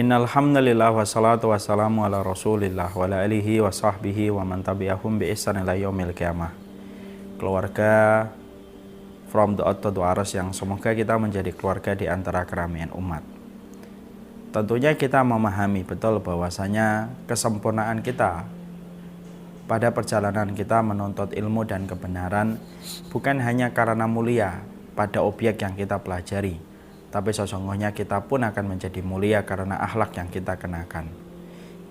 Innal hamdalillah wassalatu wassalamu ala Rasulillah wa ala alihi wa sahbihi wa man tabi'ahum bi ihsan ila yaumil qiyamah. Keluarga from the earth to the aras yang semoga kita menjadi keluarga di antara keramaian umat. Tentunya kita memahami betul bahwasanya kesempurnaan kita pada perjalanan kita menuntut ilmu dan kebenaran bukan hanya karena mulia pada objek yang kita pelajari, tapi sesungguhnya kita pun akan menjadi mulia karena akhlak yang kita kenakan.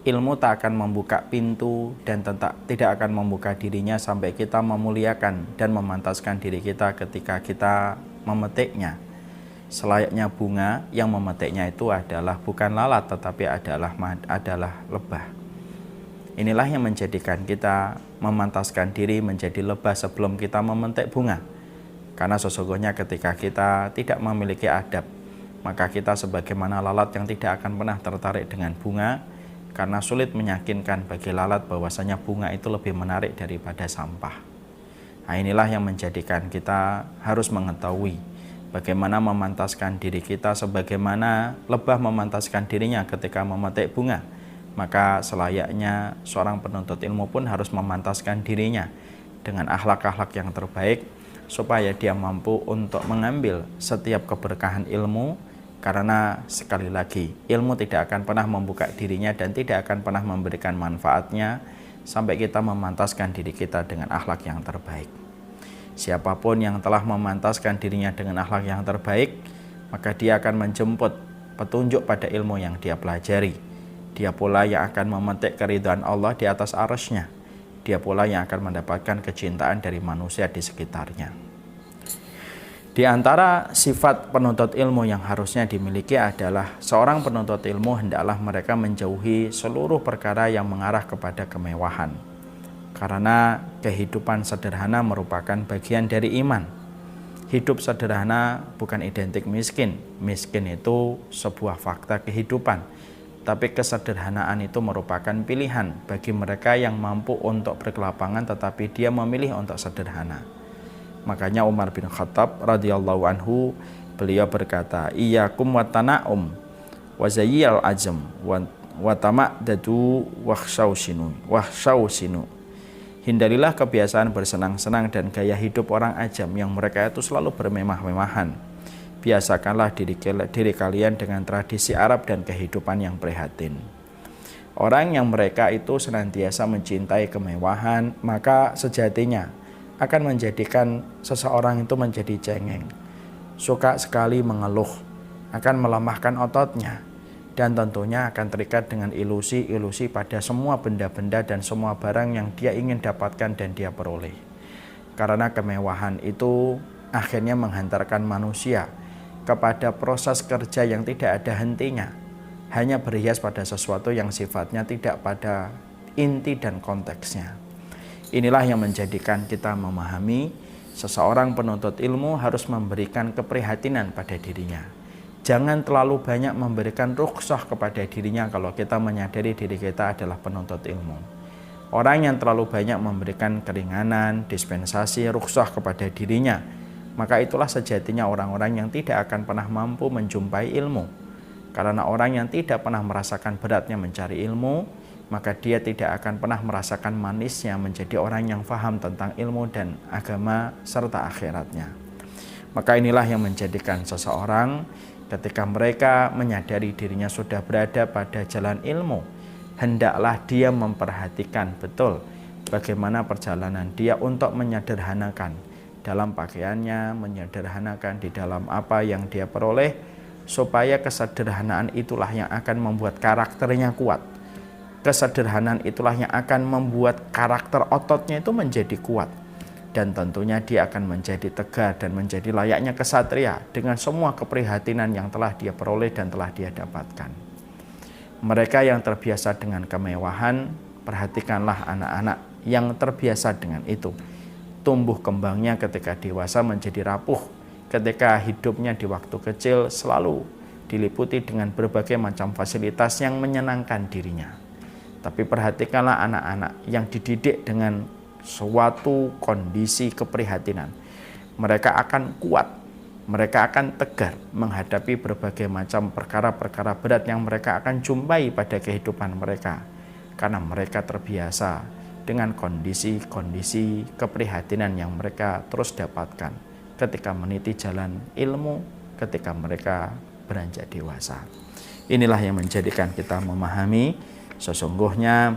Ilmu tak akan membuka pintu dan tidak akan membuka dirinya sampai kita memuliakan dan memantaskan diri kita ketika kita memetiknya. Selayaknya bunga, yang memetiknya itu adalah bukan lalat tetapi adalah lebah. Inilah yang menjadikan kita memantaskan diri menjadi lebah sebelum kita memetik bunga. Karena sesungguhnya ketika kita tidak memiliki adab, maka kita sebagaimana lalat yang tidak akan pernah tertarik dengan bunga, karena sulit meyakinkan bagi lalat bahwasanya bunga itu lebih menarik daripada sampah. Nah, inilah yang menjadikan kita harus mengetahui bagaimana memantaskan diri kita sebagaimana lebah memantaskan dirinya ketika memetik bunga. Maka selayaknya seorang penuntut ilmu pun harus memantaskan dirinya dengan akhlak-akhlak yang terbaik, supaya dia mampu untuk mengambil setiap keberkahan ilmu. Karena sekali lagi, ilmu tidak akan pernah membuka dirinya dan tidak akan pernah memberikan manfaatnya sampai kita memantaskan diri kita dengan akhlak yang terbaik. Siapapun yang telah memantaskan dirinya dengan akhlak yang terbaik, maka dia akan menjemput petunjuk pada ilmu yang dia pelajari. Dia pula yang akan memetik keridhaan Allah di atas arasy-Nya. Dia pula yang akan mendapatkan kecintaan dari manusia di sekitarnya. Di antara sifat penuntut ilmu yang harusnya dimiliki adalah seorang penuntut ilmu hendaklah mereka menjauhi seluruh perkara yang mengarah kepada kemewahan. Karena kehidupan sederhana merupakan bagian dari iman. Hidup sederhana bukan identik miskin. Miskin itu sebuah fakta kehidupan. Tapi kesederhanaan itu merupakan pilihan bagi mereka yang mampu untuk berkelapangan tetapi dia memilih untuk sederhana. Makanya Umar bin Khattab radhiyallahu anhu, beliau berkata, iyyakum watana'um wa zayyal ajam wa tamaddu wahsyausinu. Hindarilah kebiasaan bersenang-senang dan gaya hidup orang ajam yang mereka itu selalu bermemah-memahan. Biasakanlah diri kalian dengan tradisi Arab dan kehidupan yang prihatin. Orang yang mereka itu senantiasa mencintai kemewahan, maka sejatinya akan menjadikan seseorang itu menjadi cengeng, suka sekali mengeluh, akan melemahkan ototnya, dan tentunya akan terikat dengan ilusi-ilusi pada semua benda-benda dan semua barang yang dia ingin dapatkan dan dia peroleh. Karena kemewahan itu akhirnya menghantarkan manusia kepada proses kerja yang tidak ada hentinya, hanya berhias pada sesuatu yang sifatnya tidak pada inti dan konteksnya. Inilah yang menjadikan kita memahami seseorang penuntut ilmu harus memberikan keprihatinan pada dirinya. Jangan terlalu banyak memberikan rukhsah kepada dirinya kalau kita menyadari diri kita adalah penuntut ilmu. Orang yang terlalu banyak memberikan keringanan, dispensasi, rukhsah kepada dirinya, maka itulah sejatinya orang-orang yang tidak akan pernah mampu menjumpai ilmu. Karena orang yang tidak pernah merasakan beratnya mencari ilmu, maka dia tidak akan pernah merasakan manisnya menjadi orang yang faham tentang ilmu dan agama serta akhiratnya. Maka inilah yang menjadikan seseorang ketika mereka menyadari dirinya sudah berada pada jalan ilmu, hendaklah dia memperhatikan betul bagaimana perjalanan dia untuk menyederhanakan dalam pakaiannya, menyederhanakan di dalam apa yang dia peroleh, supaya kesederhanaan itulah yang akan membuat karakternya kuat. Kesederhanaan itulah yang akan membuat karakter ototnya itu menjadi kuat. Dan tentunya dia akan menjadi tegar dan menjadi layaknya kesatria dengan semua keprihatinan yang telah dia peroleh dan telah dia dapatkan. Mereka yang terbiasa dengan kemewahan, perhatikanlah anak-anak yang terbiasa dengan itu. Tumbuh kembangnya ketika dewasa menjadi rapuh, ketika hidupnya di waktu kecil selalu diliputi dengan berbagai macam fasilitas yang menyenangkan dirinya. Tapi perhatikanlah anak-anak yang dididik dengan suatu kondisi keprihatinan. Mereka akan kuat Mereka akan tegar menghadapi berbagai macam perkara-perkara berat yang mereka akan jumpai pada kehidupan mereka, karena mereka terbiasa dengan kondisi-kondisi keprihatinan yang mereka terus dapatkan ketika meniti jalan ilmu, ketika mereka beranjak dewasa. Inilah yang menjadikan kita memahami sesungguhnya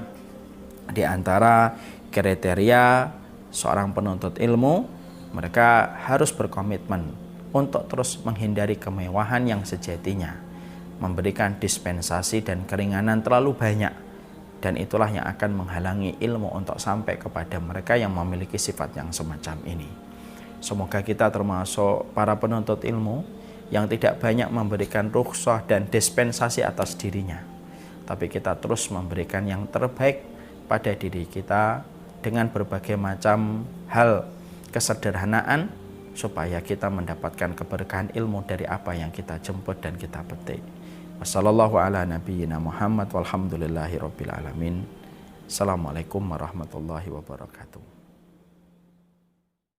di antara kriteria seorang penuntut ilmu, mereka harus berkomitmen untuk terus menghindari kemewahan yang sejatinya, memberikan dispensasi dan keringanan terlalu banyak, dan itulah yang akan menghalangi ilmu untuk sampai kepada mereka yang memiliki sifat yang semacam ini. Semoga kita termasuk para penuntut ilmu yang tidak banyak memberikan rukhsah dan dispensasi atas dirinya, tapi kita terus memberikan yang terbaik pada diri kita dengan berbagai macam hal kesederhanaan, supaya kita mendapatkan keberkahan ilmu dari apa yang kita jemput dan kita petik. Wassallallahu ala nabiyyina Muhammad walhamdulillahi rabbil alamin. Assalamualaikum warahmatullahi wabarakatuh.